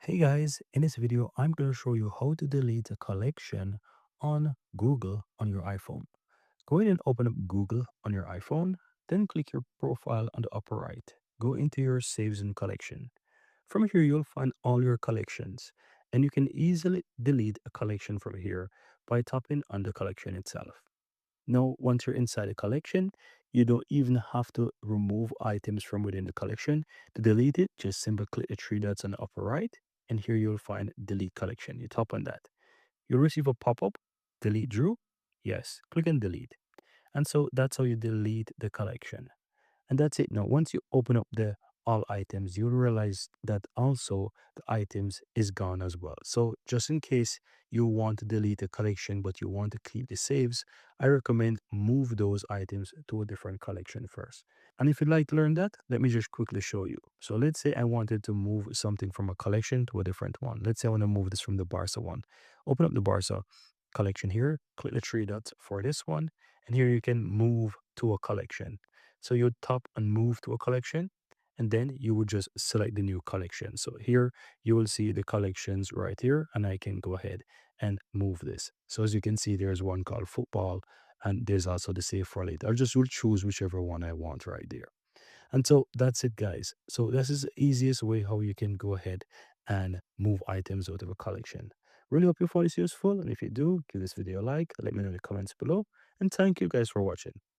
Hey guys, in this video, I'm going to show you how to delete a collection on Google on your iPhone. Go ahead and open up Google on your iPhone, then click your profile on the upper right. Go into your saves and collection. From here, you'll find all your collections, and you can easily delete a collection from here by tapping on the collection itself. Now, once you're inside the collection, you don't even have to remove items from within the collection. To delete it, just simply click the three dots on the upper right, and here you'll find delete collection. You tap on that. You'll receive a pop-up, delete Drew. Yes, click and delete. And so that's how you delete the collection. And that's it. Now, once you open up the all items, you'll realize that also the items is gone as well. So just in case you want to delete a collection, but you want to keep the saves, I recommend move those items to a different collection first. And if you'd like to learn that, let me just quickly show you. So let's say I wanted to move something from a collection to a different one. Let's say I want to move this from the Barca one. Open up the Barca collection here, click the three dots for this one, and here you can move to a collection. So you tap and move to a collection, and then you would just select the new collection. So here you will see the collections right here, and I can go ahead and move this. So as you can see, there's one called football, and there's also the save for later. I just will choose whichever one I want right there. And so that's it, guys. So this is the easiest way how you can go ahead and move items out of a collection. Really hope you find this useful. And if you do, give this video a like, let me know in the comments below. And thank you guys for watching.